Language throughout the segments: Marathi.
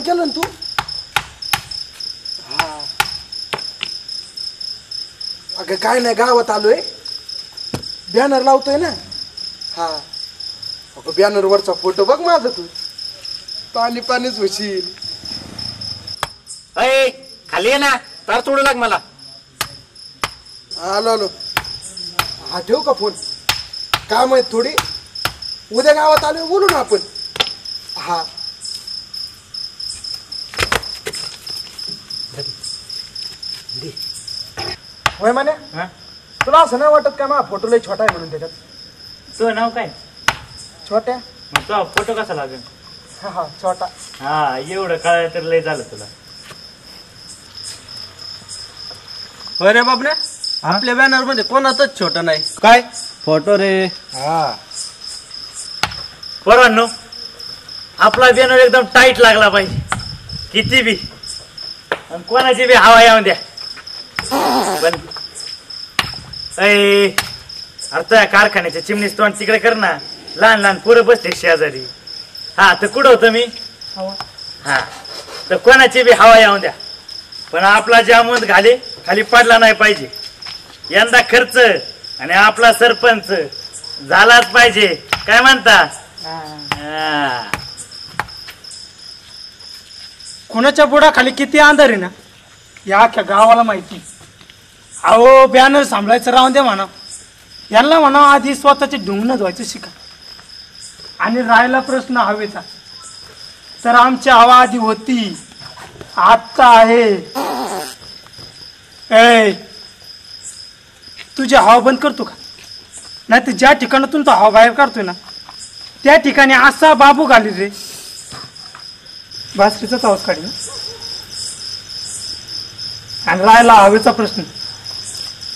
केलं ना तू? हा अगं काय नाही, गावात आलोय, बॅनर लावतोय ना. हा अगं बॅनर वरचा फोटो बघ माझा, तू पाणी पाणीच होशील. अय खाली ये ना, तार सोडू लाग मला. आलो आलो. हा ठेवू का फोन? काम आहेत थोडी, उद्या गावात आलो, बोलू ना आपण. हा होय म्हणे. तुला असं नाही वाटत का, माझा फोटो लय छोटा आहे म्हणून त्याच्यात? तुझं नाव काय? छोट्या. मग तुझा फोटो कसा लागेल? हा हा छोटा. हा एवढं काय तर लय झालं तुला. होय रे बाबड्या, आपल्या बॅनर मध्ये कोणाचंच छोट नाही. काय फोटो रे. हा पोरांनो, आपला बॅनर एकदम टाईट लागला पाहिजे, किती बी आणि कोणाची बी हवा येऊन द्या. पण अरे त्या कारखान्याच्या चिमणीच तोंड तिकडे कर ना, लहान लहान पोरं बसते शेजारी. हा तर कुठं होतं मी? हा तर कोणाची बी हवा येऊन द्या, पण आपला जामून खाली पडला नाही पाहिजे. यंदा खर्च आणि आपला सरपंच झालाच पाहिजे. काय म्हणता? कोणाच्या बुडाखाली किती अंधार आहे ना, या अख्ख्या गावाला माहिती. अहो बॅनर सांभाळायचं राहून दे म्हणा, यांना म्हणा आधी स्वतःचे ढुंगणं धुवायचं शिका. आणि राहिला प्रश्न हवेचा, तर आमची हवा आधी होती, आता आहे. ए तुझी हवा बंद करतो का? नाही तर ज्या ठिकाणातून तो हवा बाहेर काढतोय ना, त्या ठिकाणी असा बाबू घाली रे, बासरीचाच आवाज काढी. आणि राहिला हवेचा प्रश्न,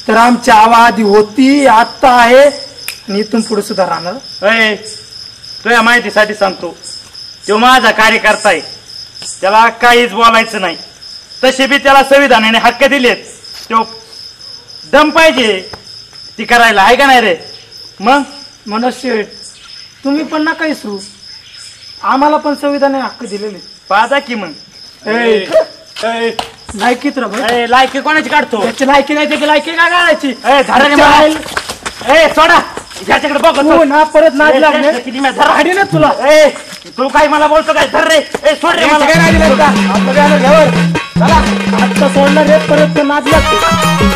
तर आमची हवा आधी होती, आता आहे, आणि इथून पुढे सुद्धा राहणार. तुझ्या माहितीसाठी सांगतो, तो माझा कार्यकर्ता आहे, त्याला काहीच बोलायचं नाही. तसे बी त्याला संविधानाने हक्क दिलेत, तो दम पाहिजे ती करायला, आहे का नाही रे? मग मनोज शेठ, तुम्ही पण नका इसरू, आम्हाला पण संविधानाने हक्क दिलेले. पाहता की मग. लायकीत रे, लायकी कोणाची काढतो? त्याची लायकी नाही, त्याची लायकी काय काढायची? सोडा ह्याच्याकडे बघ ना, परत नाद लागले हाडी ना तुला. तू काय मला बोलतो काय? धर रे, सोड रे मला. आता सोडणार रे, परत नाद लागतो.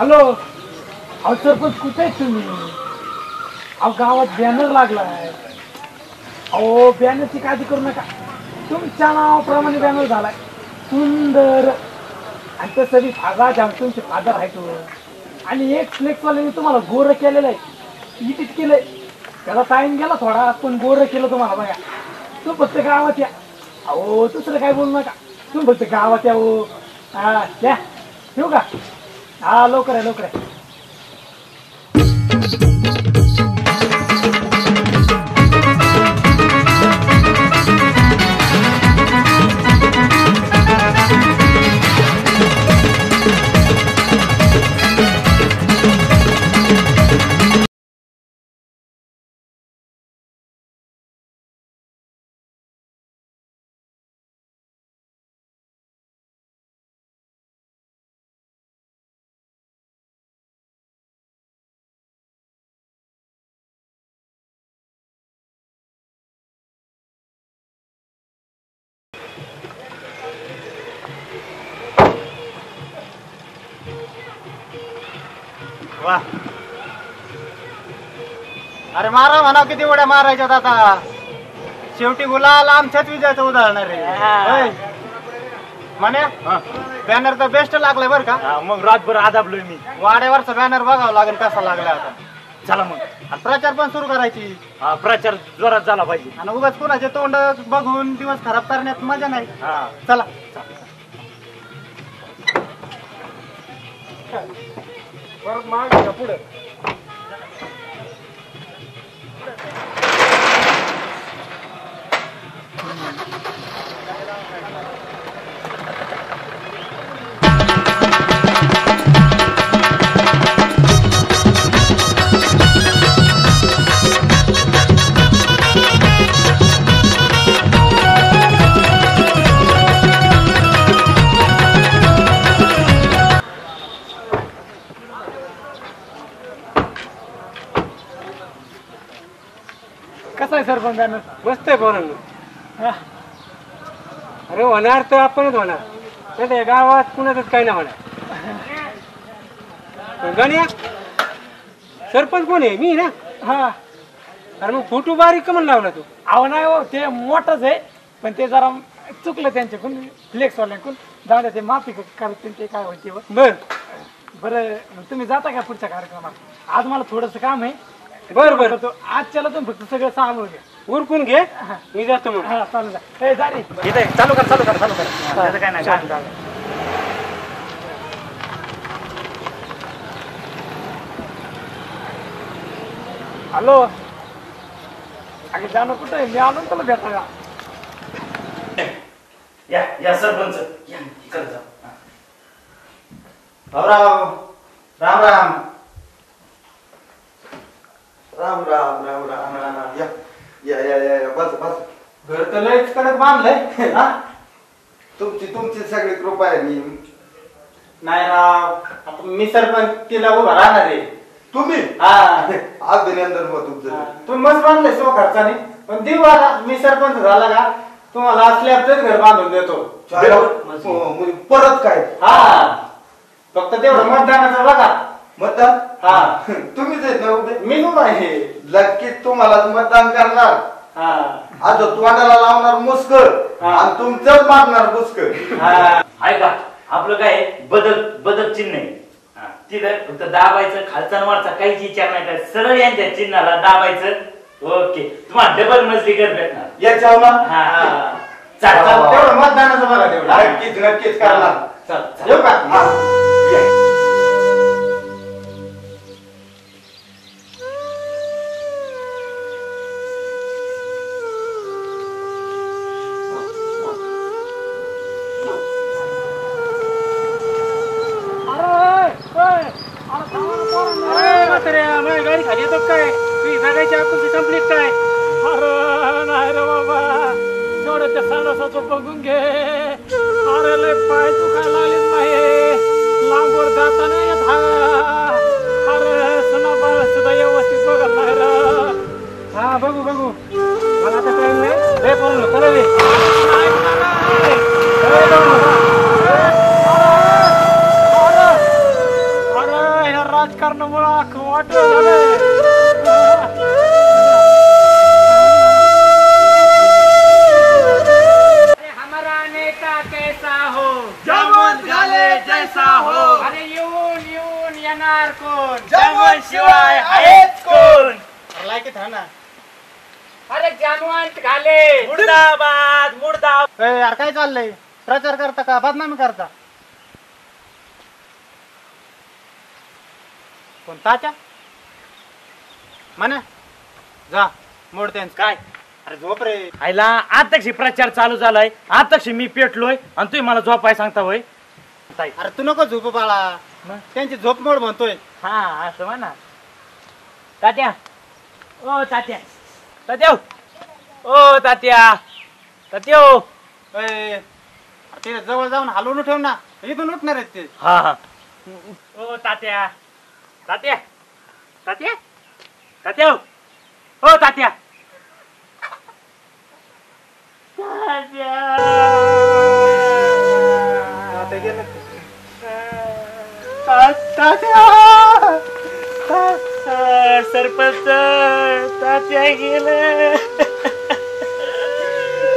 हॅलो, अहो सरपंच कुठे आहेत तुम्ही? अहो गावात बॅनर लागलाय. अहो बॅनरची काळजी करू नका, तुमच्या नावाप्रमाणे बॅनर झालाय सुंदर. आणि तसं बी फागा जाम तुमचे फादर आहे तो. आणि एक फ्लेक्सवाल्याने तुम्हाला गोर केलेलं आहे, इटिट केलंय. त्याला टाइम गेला थोडा, पण गोर केलं तुम्हाला. बघा तू फक्त गावात या. अहो दुसरं काय बोलू नका, तुम्ही फक्त गावात या. हो हा या, ठेवू का? हा लवकर आहे, लवकर आहे. वा, अरे मारा म्हणा, किती उड्या मारायच्यात आता. शेवटी गुलाल आमच्याच विजयाचं उदाहरण रे. म्हणे बॅनर तर बेस्ट लागलाय बर का. मग रातभर आदाबलोय मी. वाड्यावरचा बॅनर बघावं लागेल कसा लागलाय आता. चला मग प्रचार पण सुरू करायची. प्रचार जोरात झाला पाहिजे. आणि उगाच कुणाचे तोंड बघून दिवस खराब करण्यात मजा नाही. चला. परत मागे का पुढे कसा आहे सरपंच बॅनर मस्त आहे पोरांनो. अरे होणार तर आपणच होणार नाही तर गावात कुणाचंच काही नाही होणार. गण्या सरपंच कोण आहे? मी ना. हा अरे मग फोटो बारीक का म्हणून लावला तू? अहो नाही हो ते मोठंच आहे पण ते जरा चुकलं त्यांच्याकडून फ्लेक्सवाल्यांकडून. जाऊ द्या ते माफी करतील ते काय होते बर बरं. मग तुम्ही जाता का पुढच्या कार्यक्रमात? आज मला थोडंसं काम आहे. बर बर आजच्याला तुम्ही फक्त सगळं सांगू घ्या. उरकून घे मी जातो मग. हा चालू जा. ए जा रे. इथे चालू कर त्याचं काय नाही हॅलो अगे जाणं कुठं आहे? मी आलो ना तुला भेटायला. या सरपंच या इकडे जा. राम राम राम राम राम राम राम राम या या या या बस बस घर तर लयच कडक बांधलंय. हा? तुमची सगळी कृपा आहे. मी नाही राव आता मी सरपंच तिला उभा राहणार आहे. तुम्ही हा अभिनंदन मग तुमचं. तुम्ही मस्त बांधलंय सो खर्चाने पण देऊ आता मी सरपंच झाला का तुम्हाला असल्याचंच घर बांधून देतो. परत काय? हा फक्त तेवढं मतदानाचं बघा. मतदान हा तुम्हीच आहेत ना उभे? मी उभा आहे. नक्कीच तुम्हाला मतदान करणार. हा आता तोंडाला लावणार मुस्कर आणि तुमचंच मागणार मुस्कर. ऐका आपलं काय बदल बदल चिन्ह आहे. तिथं फक्त दाबायचं खालचा आणि वरचा काहीच विचार नाही काय सरळ यांच्या चिन्हाला दाबायचं. ओके तुम्हाला डबल मजली घर भेटणार. याच्यावर ना हा चल तेवढं मतदानाचं बघा तेवढं. नक्कीच नक्कीच करणार. चल येऊ का? माझी गाडी खाली येतो काय? तुझी जागायची आपण कंप्लीट काय? अरे नाही रे बाबा तेवढं त्या सांडासाचं बघून घे. अरे लय पाय दुखायला लागलेत नाही लांबवर जाताना येत हा. अरे सणाबाळ सुद्धा व्यवस्थित बघत नाही रे. हा बघू बघू मला आता टाइम नाही. लय बोललो चला रे. अरे ह्या राजकारणामुळे अख्खं वाटलं झालंय. हमारा नेता कैसा हो जामन झाले जैसा हो. अरे येऊन येऊन येणार कोण? जामन शिवाय आहेच कोण? लायकीत हा ना. अरे जामवंत घाले मुर्दाबाद मुर्दाबाद. यार काय चाललंय? प्रचार करता का बदनामी करता? कोण ताच्या म्हणा जा मोडते काय? अरे झोप रे. आईला आताक्षी प्रचार चालू झालाय. आताक्षी मी पेटलोय आणि तुम्ही मला झोपाय सांगता होय. अरे तू नको झोप बाळा. त्यांची झोप मोड म्हणतोय. हा असं म्हणा. तात्या ओ तात्या तात्या ओ तात्या तात्या ते जवळ जाऊन हलवून ठेव ना. इथून उठणार आहेत ते. हा हा ओ तात्या तात्या तात्या तात्या ओ तात्या सरपंच तात्या गेलं.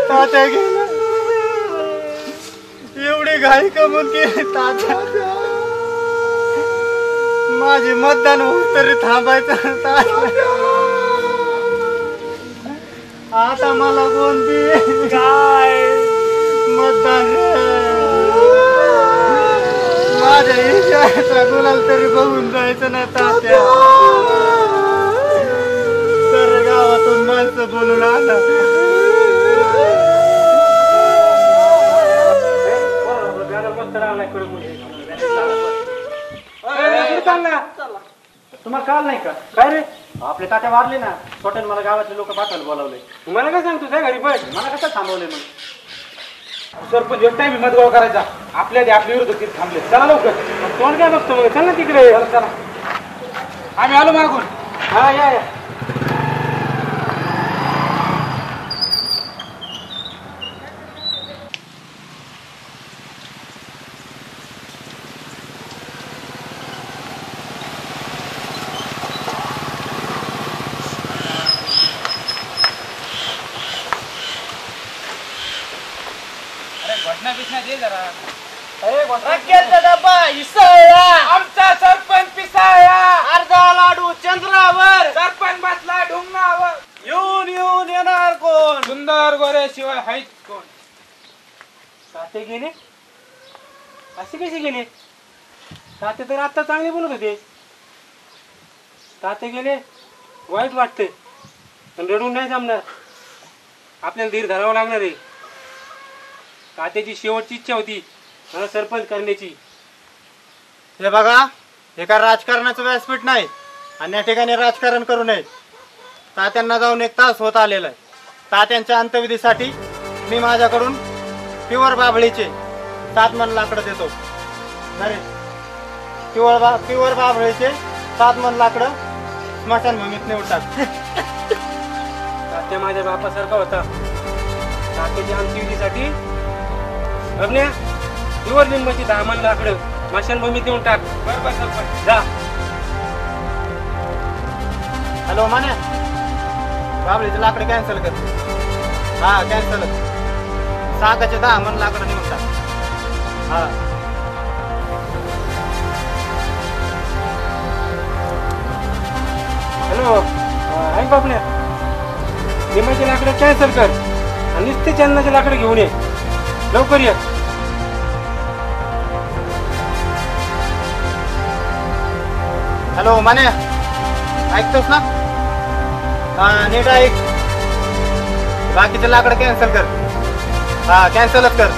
तात्या गेलं. एवढी घाई कमून केली तात्या. माझे मतदान होऊन तरी थांबायचं तात्या. आता मला कोणती काय मतदान माझ्या ईशाचा गुलाल तरी बघून जायचं ना तात्या. तर गावातून माणसं बोलून आला. तुम्हाला काल नाही का? काय रे आपले तात्या वारले ना, छोट्याने मला गावातले लोक पाठवायला बोलावले. मला काय सांगतो त्या घरी पण मला कसं थांबवले मग सरपंच एक टाइम मतगाव करायचा आपल्या आपल्या विरोध थांबले. चला लवकर. कोण काय बघतो मग? चल ना तिकडे. चला आम्ही आलो मागून. हा या या. आमचा सरपंच पिसाळला. अर्धा लाडू चंद्रावर. सरपंच बसला ढुंगणावर. येऊन येऊन येणार कोण? सुंदर गोऱ्याशिवाय हाईत कोण? ताते गेले? असे कसे गेले? ताते तर आता चांगले बोलत होते. ताते गेले वाईट वाटते, पण रडून नाही जमणार. आपल्याला धीर धरावं लागणार आहे. तात्याची शेवटची इच्छा होती मला सरपंच करण्याची. हे बघा, हे का राजकारणाचं व्यासपीठ नाही आणि या ठिकाणी राजकारण करू नये. तात्यांना जाऊन 1 तास होत आलेला आहे. तात्यांच्या अंत्यविधीसाठी मी माझ्याकडून प्युअर बाभळीचे 7 मन लाकडं देतो. प्युअर बाभळीचे 7 मन लाकडं स्मशानभूमीत नेऊन टाक. तात्या माझ्या बापासारखा होता. तात्याच्या अंत्यविधीसाठी बघण्या प्युअर लिंबाची 10 मन लाकडं स्मशानभूमीत देऊन टाक. बरोबर सरपंच जा. हॅलो मान्या, बाभळीचे लाकडं कॅन्सल कर. हा कॅन्सल. सागाचे 10 मन लाकडं नेऊन टाक. हा हॅलो ऐक बापल्या, लिंबाची लाकडं कॅन्सल कर आणि नुसते चंदनाचे लाकडं घेऊन ये. लवकर ये. हॅलो मान्या, ऐकतोस ना? हा नीट ऐक. बाकीचे लाकडं कॅन्सल कर. हा कॅन्सलच कर.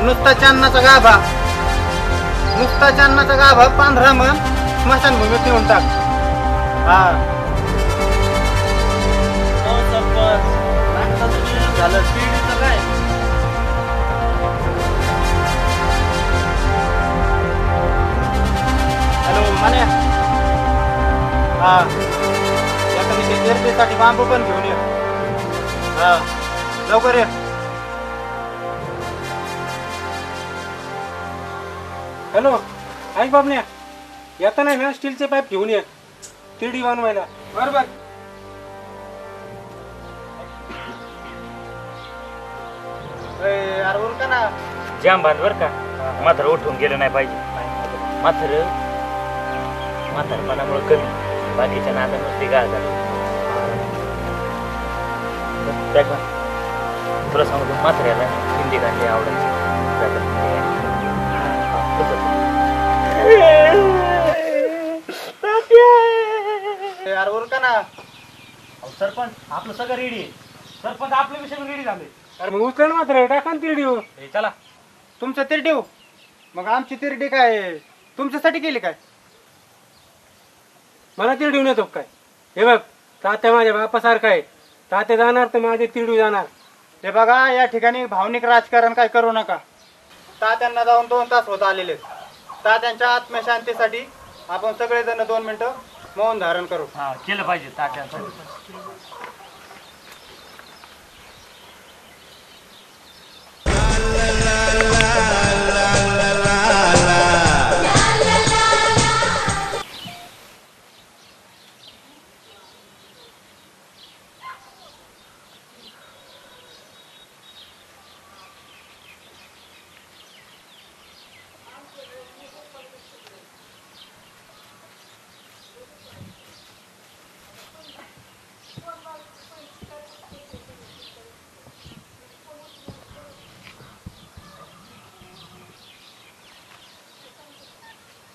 नुसता चांदणाचा गाभा 15 मन स्मशानभूमीत नेऊन टाक. हा झालं पिढीचं काय? हॅलो मान्या, हा एखादी गिरडीसाठी बांबू पण घेऊन ये. हा लवकर ये. हॅलो ऐक बापण्या, येताना ना स्टीलचे पाईप घेऊन ये 3D बनवायला. बरोबर. अरे उरका ना. जाम बांध बर का, मात्र उठून गेलं नाही पाहिजे. म्हातारपणामुळे कमी, बाकीच्या नादा नुसती गाळ झाली. तुला सांगतो म्हाताऱ्याला हिंदी गाणी आवडायची. यार उरका ना. सरपंच आपलं सगळं रेडी आहे. सरपंच आपल्या विषयी रेडी झाले. अरे मग उचल मात्र टाका ना तिरडी. चला तुमचं तिरडी. मग आमची तिरडी काय तुमच्यासाठी केली काय? मला तिरडी येतो काय? हे बघ, तात्या माझ्या बापासारखा आहे. तात्या जाणार तर माझे तिरडी जाणार. हे बघा, या ठिकाणी भावनिक राजकारण काय करू नका. तात्यांना जाऊन 2 तास होत आलेले. तात्यांच्या आत्मशांतीसाठी आपण सगळेजण 2 मिनिटं मौन धारण करू. हा केलं पाहिजे तात्यांचं.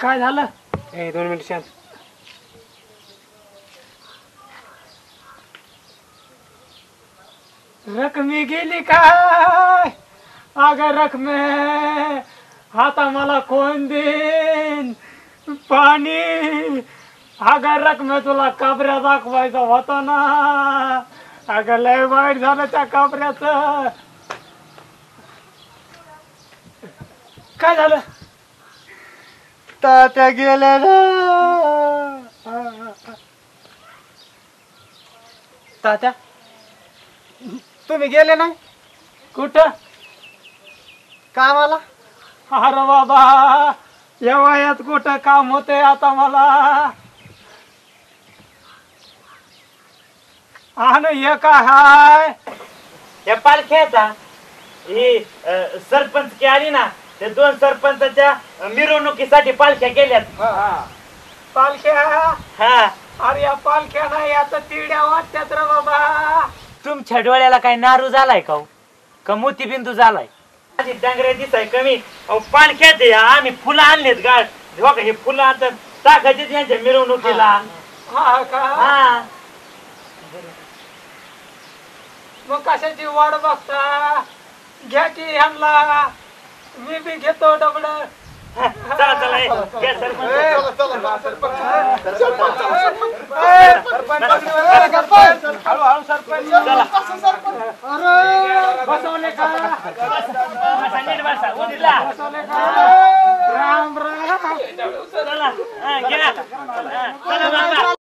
काय झालं? 2 मिनिट शांत. रकमी गेली काय? अगं रकमे आता मला कोण देईन पाणी? अगं रकमे तुला कबऱ्या दाखवायचा होता ना. अगं लय वाईट झालं त्या कबऱ्याचं. काय झालं? तात्या गेले ना. तात्या तुम्ही गेले नाही कुठं? कामाला? अरे बाबा या वयात कुठं काम होते आता मला. आणि हे काय हाय? या पालख्याचा ही सरपंच की आली ना, ते 2 सरपंचाच्या मिरवणुकीसाठी पालख्या केल्यात. पालख्या? हा, अरे या पालख्या नाही आता तिड्या वाटत्यात रे बाबा. तुमच्या डोळ्याला काय नारू झालाय का हो? का मोतीबिंदू झालाय? माझी डांगऱ्या दिसाय कमी. अहो पालख्याचे आम्ही फुलं आणलेत गाड. बघा हे फुलं आता टाकायचे यांच्या मिरवणुकीला. हा का? हा, मग कशाची वाट बघता? घ्या की ह्यांना. मी बी घेतो डबड. चला चला हे, घ्या सरपंच. हळूहळू सरपंच. बसवले का? बसा, नीट बसा, उठला. बसवले का? राम राम. चला, हा, घ्या. हा, चला बाबा.